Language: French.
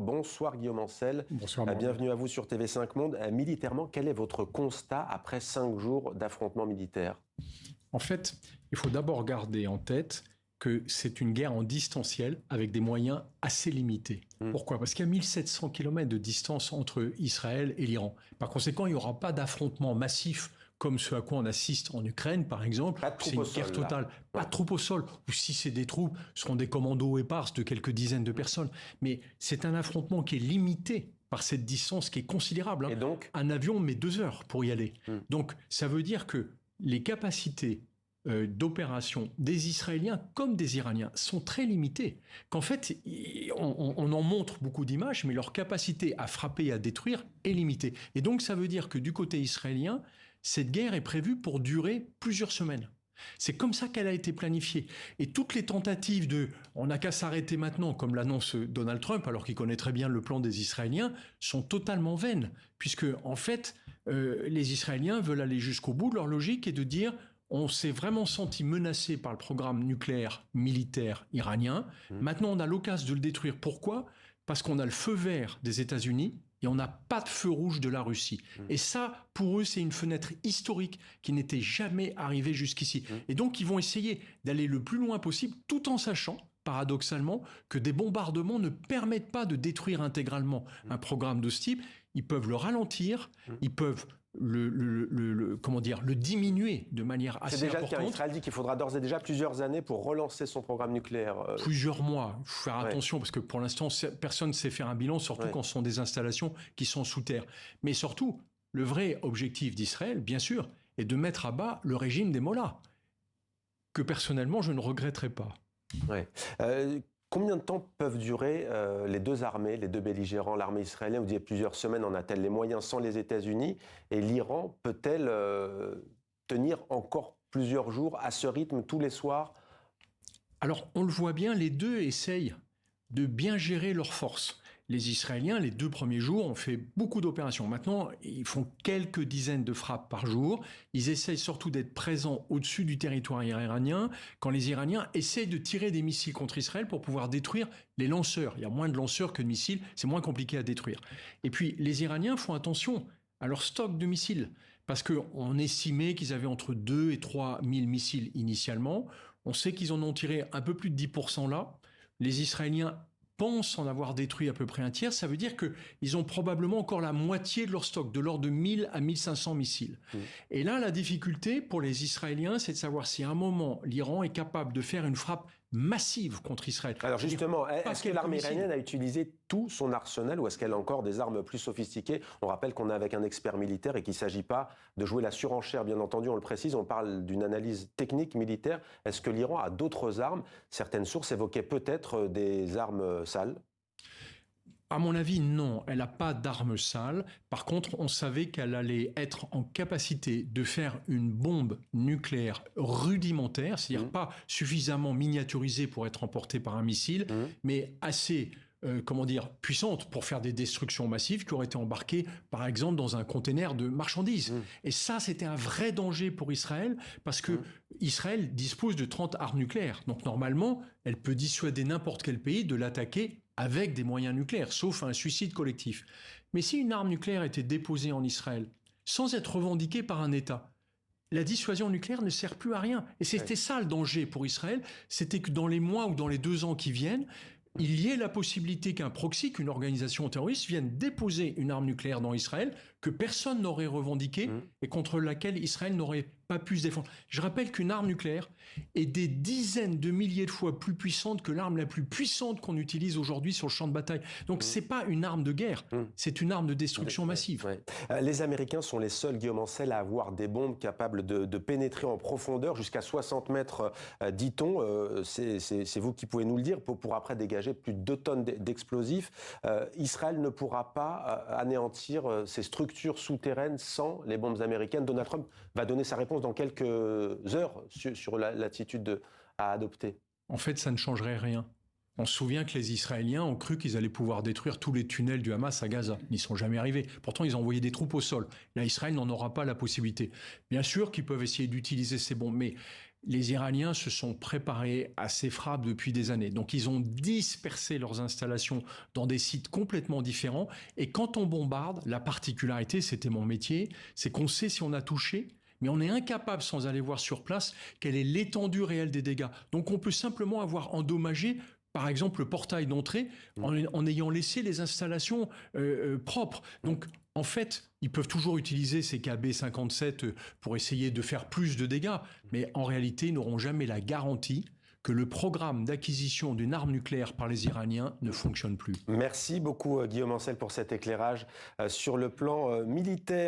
Bonsoir Guillaume Ancel. Bonsoir. Bienvenue à vous sur TV5 Monde. Militairement, quel est votre constat après 5 jours d'affrontements militaires? En fait, il faut d'abord garder en tête que c'est une guerre en distanciel avec des moyens assez limités. Pourquoi? Parce qu'il y a 1700 km de distance entre Israël et l'Iran. Par conséquent, il n'y aura pas d'affrontement massif comme ce à quoi on assiste en Ukraine, par exemple. C'est une guerre totale. Pas de troupes au sol. Ou si c'est des troupes, ce seront des commandos épars de quelques dizaines de personnes. Mais c'est un affrontement qui est limité par cette distance qui est considérable. Et donc, un avion met 2 heures pour y aller. Donc, ça veut dire que les capacités d'opération des Israéliens comme des Iraniens sont très limitées. Qu'en fait, on en montre beaucoup d'images, mais leur capacité à frapper et à détruire est limitée. Et donc, ça veut dire que du côté israélien, cette guerre est prévue pour durer plusieurs semaines. C'est comme ça qu'elle a été planifiée. Et toutes les tentatives de « on n'a qu'à s'arrêter maintenant », comme l'annonce Donald Trump, alors qu'il connaît très bien le plan des Israéliens, sont totalement vaines. Puisque, en fait, les Israéliens veulent aller jusqu'au bout de leur logique et de dire « on s'est vraiment senti menacé par le programme nucléaire militaire iranien. Maintenant, on a l'occasion de le détruire. » Pourquoi? Parce qu'on a le feu vert des États-Unis et on n'a pas de feu rouge de la Russie. Et ça, pour eux, c'est une fenêtre historique qui n'était jamais arrivée jusqu'ici. Et donc, ils vont essayer d'aller le plus loin possible, tout en sachant, paradoxalement, que des bombardements ne permettent pas de détruire intégralement un programme de ce type. Ils peuvent le ralentir, ils peuvent le diminuer de manière assez importante. C'est déjà le cas. Israël dit qu'il faudra d'ores et déjà plusieurs années pour relancer son programme nucléaire. Plusieurs mois. Il faut faire attention parce que pour l'instant, personne ne sait faire un bilan, surtout quand ce sont des installations qui sont sous terre. Mais surtout, le vrai objectif d'Israël, bien sûr, est de mettre à bas le régime des Mollahs, que personnellement, je ne regretterai pas. Ouais. Combien de temps peuvent durer les deux armées, les deux belligérants, l'armée israélienne? Vous dites plusieurs semaines, en a-t-elle les moyens sans les États-Unis? Et l'Iran peut-elle tenir encore plusieurs jours à ce rythme tous les soirs? Alors, on le voit bien, les deux essayent de bien gérer leurs forces. Les Israéliens, les 2 premiers jours, ont fait beaucoup d'opérations. Maintenant, ils font quelques dizaines de frappes par jour. Ils essayent surtout d'être présents au-dessus du territoire iranien quand les Iraniens essayent de tirer des missiles contre Israël pour pouvoir détruire les lanceurs. Il y a moins de lanceurs que de missiles, c'est moins compliqué à détruire. Et puis, les Iraniens font attention à leur stock de missiles, parce qu'on estimait qu'ils avaient entre 2 et 3 000 missiles initialement. On sait qu'ils en ont tiré un peu plus de 10% là. Les Israéliens pensent en avoir détruit à peu près un tiers, ça veut dire qu'ils ont probablement encore la moitié de leur stock, de l'ordre de 1000 à 1500 missiles. Et là, la difficulté pour les Israéliens, c'est de savoir si à un moment, l'Iran est capable de faire une frappe massive contre Israël. Alors justement, est-ce que l'armée iranienne a utilisé tout son arsenal ou est-ce qu'elle a encore des armes plus sophistiquées? On rappelle qu'on est avec un expert militaire et qu'il ne s'agit pas de jouer la surenchère, bien entendu, on le précise, on parle d'une analyse technique militaire. Est-ce que l'Iran a d'autres armes? Certaines sources évoquaient peut-être des armes sales. À mon avis, non. Elle n'a pas d'armes sales. Par contre, on savait qu'elle allait être en capacité de faire une bombe nucléaire rudimentaire, c'est-à-dire pas suffisamment miniaturisée pour être emportée par un missile, mais assez puissante pour faire des destructions massives qui auraient été embarquées, par exemple, dans un container de marchandises. Et ça, c'était un vrai danger pour Israël, parce que Israël dispose de 30 armes nucléaires. Donc, normalement, elle peut dissuader n'importe quel pays de l'attaquer avec des moyens nucléaires, sauf un suicide collectif. Mais si une arme nucléaire était déposée en Israël, sans être revendiquée par un État, la dissuasion nucléaire ne sert plus à rien. Et c'était ça le danger pour Israël, c'était que dans les mois ou dans les 2 ans qui viennent, il y ait la possibilité qu'un proxy, qu'une organisation terroriste vienne déposer une arme nucléaire dans Israël que personne n'aurait revendiquée et contre laquelle Israël n'aurait pas pu se défendre. Je rappelle qu'une arme nucléaire est des dizaines de milliers de fois plus puissante que l'arme la plus puissante qu'on utilise aujourd'hui sur le champ de bataille. Donc c'est pas une arme de guerre, c'est une arme de destruction massive. Les Américains sont les seuls, Guillaume Ancel, à avoir des bombes capables de pénétrer en profondeur jusqu'à 60 mètres, dit-on. C'est vous qui pouvez nous le dire, pour après dégager plus de 2 tonnes d'explosifs. Israël ne pourra pas anéantir ces structures souterraines sans les bombes américaines. Donald Trump va donner sa réponse dans quelques heures sur l'attitude à adopter. En fait, ça ne changerait rien. On se souvient que les Israéliens ont cru qu'ils allaient pouvoir détruire tous les tunnels du Hamas à Gaza. Ils n'y sont jamais arrivés. Pourtant, ils ont envoyé des troupes au sol. Là, Israël n'en aura pas la possibilité. Bien sûr qu'ils peuvent essayer d'utiliser ces bombes, mais les Iraniens se sont préparés à ces frappes depuis des années. Donc ils ont dispersé leurs installations dans des sites complètement différents. Et quand on bombarde, la particularité, c'était mon métier, c'est qu'on sait si on a touché, mais on est incapable, sans aller voir sur place, quelle est l'étendue réelle des dégâts. Donc on peut simplement avoir endommagé, par exemple, le portail d'entrée en ayant laissé les installations propres. Donc, en fait, ils peuvent toujours utiliser ces KB-57 pour essayer de faire plus de dégâts, mais en réalité, ils n'auront jamais la garantie que le programme d'acquisition d'une arme nucléaire par les Iraniens ne fonctionne plus. Merci beaucoup Guillaume Ancel pour cet éclairage sur le plan militaire.